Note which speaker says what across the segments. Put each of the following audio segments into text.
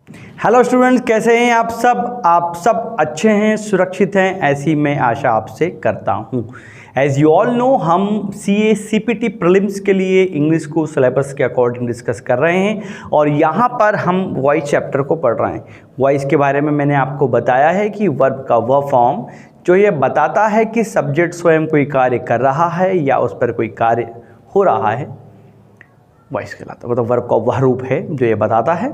Speaker 1: Hello students, कैसे हैं आप सब अच्छे हैं, सुरक्षित हैं, ऐसी मैं आशा आपसे करता हूं। एज यू ऑल नो, हम CA CPT प्रीलिम्स के लिए इंग्लिश को सिलेबस के अकॉर्डिंग डिस्कस कर रहे हैं और यहाँ पर हम वॉइस चैप्टर को पढ़ रहे हैं। वॉइस के बारे में मैंने आपको बताया है कि वर्ब का वह फॉर्म जो ये बताता है कि सब्जेक्ट स्वयं कोई कार्य कर रहा है या उस पर कोई कार्य हो रहा है, वॉइस कहलाता है। मतलब वर्ब का वह रूप है जो ये बताता है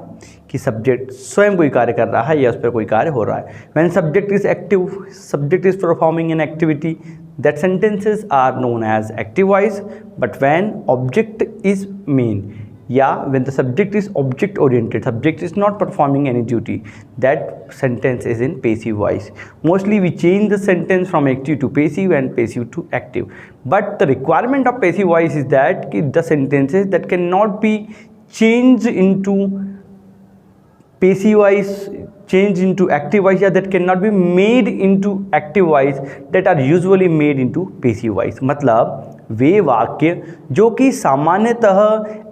Speaker 1: कि सब्जेक्ट स्वयं कोई कार्य कर रहा है या उस पर कोई कार्य हो रहा है। When subject is active, subject is performing an activity, that sentences are known as active voice. But when object is main या when the subject is object oriented, subject is not performing any duty, that sentence is in passive voice. Mostly we change the sentence from active to passive and passive to active, but the requirement of passive voice is that the sentences that cannot be changed into passive voice change into active voice, या that cannot be made into active voice, that are usually made into passive voice. मतलब वे वाक्य जो कि सामान्यतः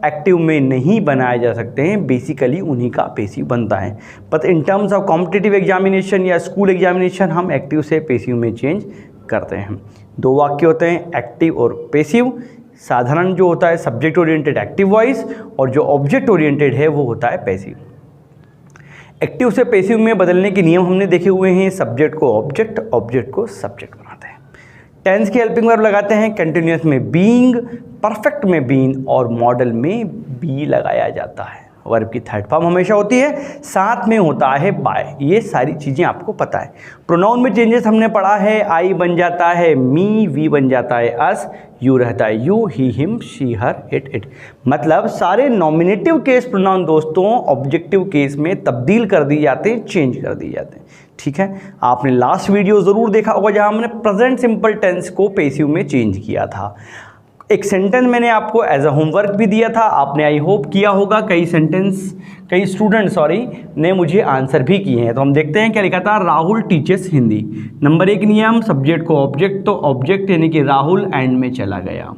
Speaker 1: active में नहीं बनाए जा सकते हैं, बेसिकली उन्हीं का पेसिव बनता है। But in terms of competitive examination या स्कूल एग्जामिनेशन हम एक्टिव से पेसिव में चेंज करते हैं। दो वाक्य होते हैं, एक्टिव और पेसिव। साधारण जो होता है सब्जेक्ट ओरिएंटेड एक्टिव वॉइस, और जो ऑब्जेक्ट ओरिएंटेड है वो होता है पेसिव। एक्टिव से पेसिव में बदलने के नियम हमने देखे हुए हैं। सब्जेक्ट को ऑब्जेक्ट, ऑब्जेक्ट को सब्जेक्ट बनाते हैं। टेंस की हेल्पिंग वर्ब लगाते हैं। कंटिन्यूअस में बीइंग, परफेक्ट में बीन और मॉडल में बी लगाया जाता है। वर्ब की थर्ड फॉर्म हमेशा होती है, साथ में होता है बाय। ये सारी चीज़ें आपको पता है। प्रोनाउन में चेंजेस हमने पढ़ा है। आई बन जाता है मी, वी बन जाता है अस, यू रहता है you, he him, she her, it. मतलब सारे नॉमिनेटिव केस प्रोनाउन दोस्तों ऑब्जेक्टिव केस में तब्दील कर दिए जाते हैं, चेंज कर दिए जाते हैं। ठीक है, आपने लास्ट वीडियो ज़रूर देखा होगा जहाँ हमने प्रेजेंट सिंपल टेंस को पेसिव में चेंज किया था। एक सेंटेंस मैंने आपको एज अ होमवर्क भी दिया था, आपने आई होप किया होगा। कई स्टूडेंट ने मुझे आंसर भी किए हैं। तो हम देखते हैं क्या लिखा था। राहुल टीचर्स हिंदी। नंबर 1 नियम, सब्जेक्ट को ऑब्जेक्ट, तो ऑब्जेक्ट यानी कि राहुल एंड में चला गया।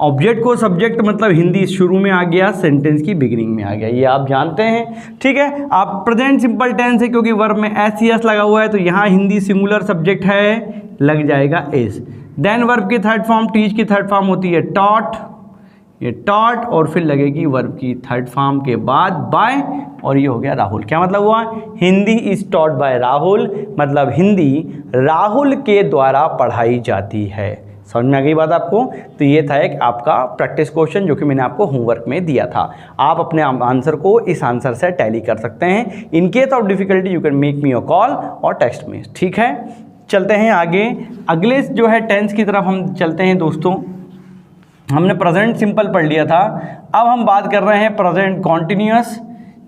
Speaker 1: ऑब्जेक्ट को सब्जेक्ट मतलब हिंदी शुरू में आ गया, सेंटेंस की बिगिनिंग में आ गया, ये आप जानते हैं। ठीक है, आप प्रेजेंट सिंपल टेंस है क्योंकि वर्ब में एस लगा हुआ है, तो यहाँ हिंदी सिंगुलर सब्जेक्ट है, लग जाएगा एस। देन वर्ब की थर्ड फॉर्म, टीच की थर्ड फॉर्म होती है टॉट, ये टॉट, और फिर लगेगी वर्ब की थर्ड फॉर्म के बाद बाय, और ये हो गया राहुल। क्या मतलब हुआ, Hindi is taught by Rahul, मतलब हिंदी राहुल के द्वारा पढ़ाई जाती है। समझ में आ गई बात आपको। तो ये था एक आपका प्रैक्टिस क्वेश्चन जो कि मैंने आपको होमवर्क में दिया था। आप अपने आंसर को इस आंसर से टैली कर सकते हैं। In case of difficulty you can make me a call और टेक्स्ट मी। ठीक है, चलते हैं आगे। अगले जो है टेंस की तरफ हम चलते हैं दोस्तों। हमने प्रेजेंट सिंपल पढ़ लिया था, अब हम बात कर रहे हैं प्रेजेंट कॉन्टिन्यूअस,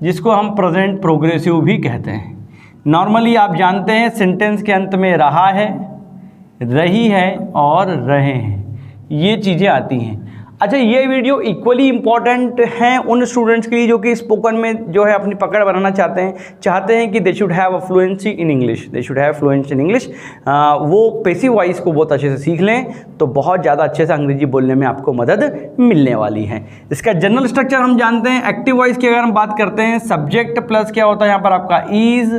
Speaker 1: जिसको हम प्रेजेंट प्रोग्रेसिव भी कहते हैं। नॉर्मली आप जानते हैं सेंटेंस के अंत में रहा है, रही है और रहे हैं, ये चीज़ें आती हैं। अच्छा, ये वीडियो इक्वली इम्पॉर्टेंट हैं उन स्टूडेंट्स के लिए जो कि स्पोकन में जो है अपनी पकड़ बनाना चाहते हैं कि they should have a fluency in English, they should have fluency in English. वो पेसिव वॉइस को बहुत अच्छे से सीख लें तो बहुत ज़्यादा अच्छे से अंग्रेजी बोलने में आपको मदद मिलने वाली है। इसका जनरल स्ट्रक्चर हम जानते हैं। एक्टिव वॉइस की अगर हम बात करते हैं, सब्जेक्ट प्लस क्या होता है यहाँ पर आपका इज,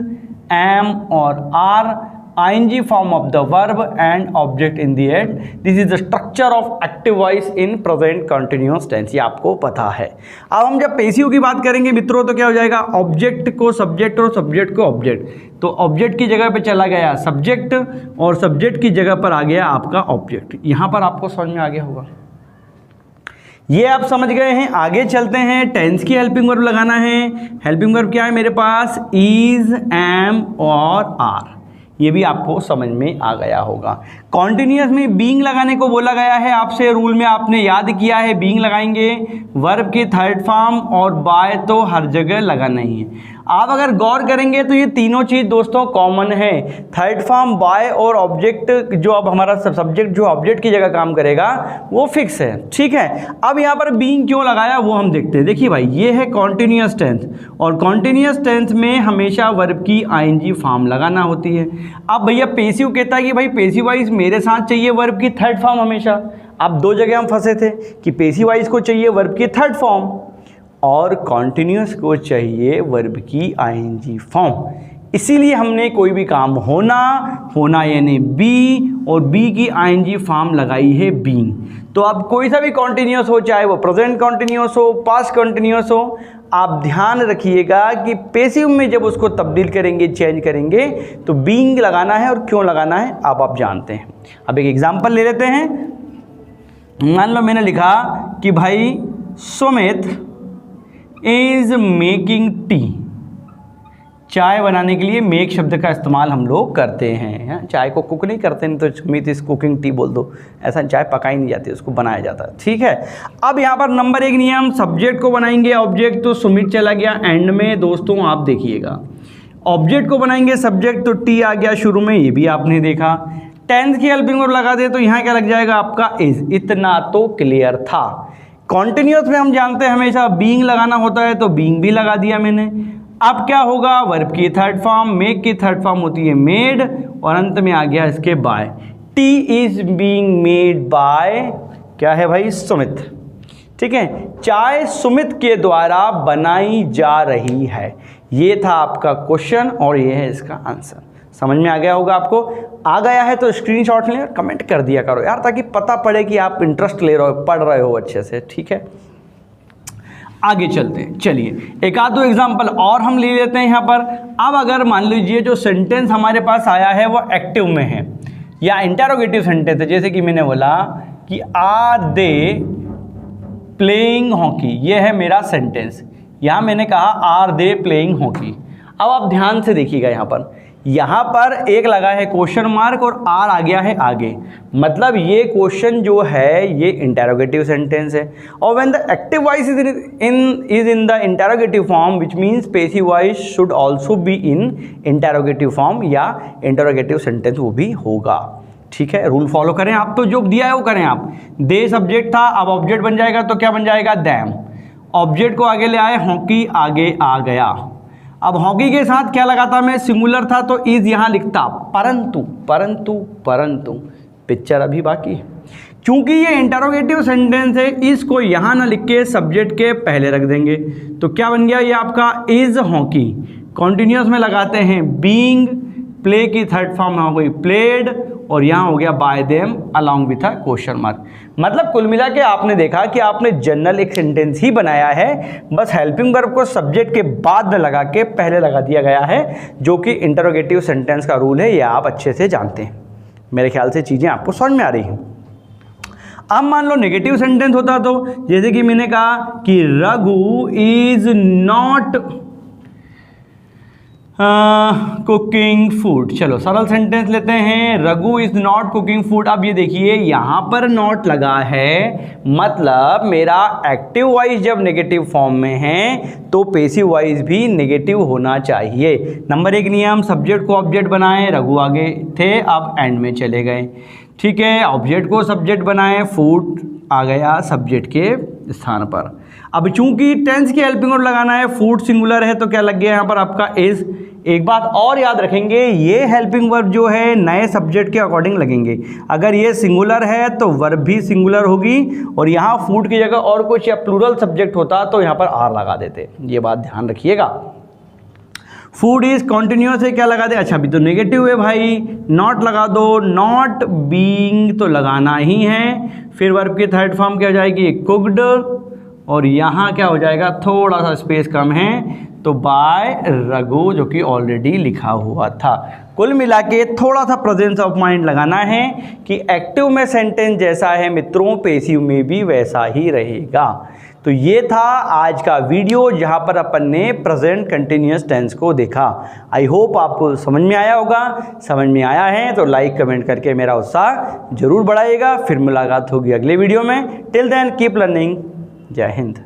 Speaker 1: एम और are, ing form of the verb and object in the end. This is the structure of active voice in present continuous tense, ये आपको पता है। अब हम जब पेसिव की बात करेंगे मित्रों तो क्या हो जाएगा, ऑब्जेक्ट को सब्जेक्ट और सब्जेक्ट को ऑब्जेक्ट, तो ऑब्जेक्ट की जगह पे चला गया सब्जेक्ट और सब्जेक्ट की जगह पर आ गया आपका ऑब्जेक्ट। यहाँ पर आपको समझ में आ गया होगा, ये आप समझ गए हैं। आगे चलते हैं, टेंस की हेल्पिंग वर्ब लगाना है। हेल्पिंग वर्ब क्या है मेरे पास, इज, एम और आर, ये भी आपको समझ में आ गया होगा। कॉन्टिन्यूअस में बीइंग लगाने को बोला गया है आपसे, रूल में आपने याद किया है बीइंग लगाएंगे। वर्ब की थर्ड फॉर्म और बाय तो हर जगह लगाना ही है। आप अगर गौर करेंगे तो ये तीनों चीज़ दोस्तों कॉमन है। थर्ड फॉर्म, बाय और ऑब्जेक्ट, जो अब हमारा सब्जेक्ट जो ऑब्जेक्ट की जगह काम करेगा वो फिक्स है। ठीक है, अब यहाँ पर बीइंग क्यों लगाया वो हम देखते हैं। देखिए भाई, ये है कॉन्टिन्यूअस टेंस और कॉन्टिन्यूअस टेंस में हमेशा वर्ब की आईएनजी फॉर्म लगाना होती है। अब भैया पेसिव कहता है कि भाई पेसिव वाइज मेरे साथ चाहिए वर्ब की थर्ड फॉर्म हमेशा। अब दो जगह हम फंसे थे कि पेसिव वाइज को चाहिए वर्ब की थर्ड फॉर्म और कॉन्टिन्यूस को चाहिए वर्ब की आईएनजी फॉर्म। इसीलिए हमने कोई भी काम होना यानी बी और बी की आईएनजी फॉर्म लगाई है बीइंग। तो अब कोई सा भी कॉन्टिन्यूस हो, चाहे वो प्रेजेंट कॉन्टिन्यूस हो, पास्ट कॉन्टिन्यूस हो, आप ध्यान रखिएगा कि पैसिव में जब उसको तब्दील करेंगे, चेंज करेंगे, तो बीइंग लगाना है। और क्यों लगाना है अब आप जानते हैं। अब एक एग्जांपल ले लेते हैं। मान लो मैंने लिखा कि भाई सुमित इज मेकिंग टी। चाय बनाने के लिए मेक शब्द का इस्तेमाल हम लोग करते हैं। चाय को कुक नहीं करते, नहीं तो सुमित इज कुकिंग टी बोल दो, ऐसा चाय पकाई नहीं जाती, उसको बनाया जाता है। ठीक है। अब यहाँ पर नंबर 1 नियम, सब्जेक्ट को बनाएंगे ऑब्जेक्ट, तो सुमित चला गया एंड में। दोस्तों आप देखिएगा, ऑब्जेक्ट को बनाएंगे सब्जेक्ट, तो टी आ गया शुरू में, ये भी आपने देखा। टेंस की हेल्पिंग वर्ब लगा दे तो यहाँ क्या लग जाएगा आपका इज। इतना तो क्लियर था। कॉन्टिन्यूस में हम जानते हैं हमेशा बीइंग लगाना होता है, तो बीइंग भी लगा दिया मैंने। अब क्या होगा, वर्ब की थर्ड फॉर्म, मेक की थर्ड फॉर्म होती है मेड, और अंत में आ गया इसके by. T is being made by क्या है भाई, सुमित। ठीक है, चाय सुमित के द्वारा बनाई जा रही है। ये था आपका क्वेश्चन और ये है इसका आंसर। समझ में आ गया होगा आपको। आ गया है तो स्क्रीनशॉट लें और कमेंट कर दिया करो यार, ताकि पता पड़े कि आप इंटरेस्ट ले रहे हो, पढ़ रहे हो अच्छे से। ठीक है, आगे चलते हैं। चलिए एक आध दो एग्जांपल और हम ले लेते हैं यहाँ पर। अब अगर मान लीजिए जो सेंटेंस हमारे पास आया है वो एक्टिव में है या इंटरोगेटिव सेंटेंस है, जैसे कि मैंने बोला कि आर दे प्लेइंग हॉकी, ये है मेरा सेंटेंस। यहाँ मैंने कहा आर दे प्लेइंग हॉकी। अब आप ध्यान से देखिएगा, यहाँ पर एक लगा है क्वेश्चन मार्क और आर आ गया है आगे, मतलब ये क्वेश्चन जो है ये इंटरोगेटिव सेंटेंस है। और when the active voice is in the interrogative form which means passive voice should also be in interrogative form, या इंटरोगेटिव सेंटेंस वो भी होगा। ठीक है, रूल फॉलो करें आप, तो जो दिया है वो करें आप। दे सब्जेक्ट था, अब ऑब्जेक्ट बन जाएगा, तो क्या बन जाएगा, दैम। ऑब्जेक्ट को आगे ले आए, हॉकी आगे आ गया। अब हॉकी के साथ क्या लगाता मैं, सिंगुलर था तो इज यहाँ लिखता, परंतु परंतु परंतु पिक्चर अभी बाकी है। क्योंकि ये इंटरोगेटिव सेंटेंस है, इसको यहाँ ना लिख के सब्जेक्ट के पहले रख देंगे, तो क्या बन गया ये आपका इज हॉकी। कॉन्टिन्यूस में लगाते हैं बीइंग, प्ले की थर्ड फॉर्म हो गई प्लेड, और यहाँ हो गया bye them along with a question mark. मतलब कुल मिला के आपने देखा कि आपने जनरल एक सेंटेंस ही बनाया है, बस हेल्पिंग वर्ब को सब्जेक्ट के बाद में लगा के पहले लगा दिया गया है, जो कि इंटरोगेटिव सेंटेंस का रूल है, ये आप अच्छे से जानते हैं। मेरे ख्याल से चीज़ें आपको समझ में आ रही हैं। अब मान लो नेगेटिव सेंटेंस होता तो, जैसे कि मैंने कहा कि Raghu is not cooking food. चलो सरल सेंटेंस लेते हैं, Raghu is not cooking food. अब ये देखिए यहाँ पर नॉट लगा है, मतलब मेरा एक्टिव वॉइस जब नेगेटिव फॉर्म में है तो पैसिव वॉइस भी नेगेटिव होना चाहिए। नंबर 1 नियम, सब्जेक्ट को ऑब्जेक्ट बनाएं, रघु आगे थे अब एंड में चले गए। ठीक है, ऑब्जेक्ट को सब्जेक्ट बनाएं, फूड आ गया सब्जेक्ट के स्थान पर। अब चूंकि टेंस की हेल्पिंग वर्ब लगाना है, फूड सिंगुलर है, तो क्या लग गया यहाँ पर आपका इज। एक बात और याद रखेंगे, ये हेल्पिंग वर्ब जो है नए सब्जेक्ट के अकॉर्डिंग लगेंगे। अगर ये सिंगुलर है तो वर्ब भी सिंगुलर होगी, और यहाँ फूड की जगह और कुछ या प्लूरल सब्जेक्ट होता तो यहाँ पर आर लगा देते। ये बात ध्यान रखिएगा। फूड इज कॉन्टिन्यूस है, क्या लगा दे, अच्छा अभी तो नेगेटिव है भाई, नॉट लगा दो। नॉट बीइंग तो लगाना ही है, फिर वर्ब की थर्ड फॉर्म क्या हो जाएगी, कुक्ड, और यहाँ क्या हो जाएगा, थोड़ा सा स्पेस कम है तो बाय रघु, जो कि ऑलरेडी लिखा हुआ था। कुल मिला के थोड़ा सा प्रेजेंस ऑफ माइंड लगाना है कि एक्टिव में सेंटेंस जैसा है मित्रों, पैसिव में भी वैसा ही रहेगा। तो ये था आज का वीडियो, जहाँ पर अपन ने प्रेजेंट कंटिन्यूअस टेंस को देखा। आई होप आपको समझ में आया होगा। समझ में आया है तो लाइक कमेंट करके मेरा उत्साह जरूर बढ़ाइएगा। फिर मुलाकात होगी अगले वीडियो में। Till then keep learning. जय हिंद।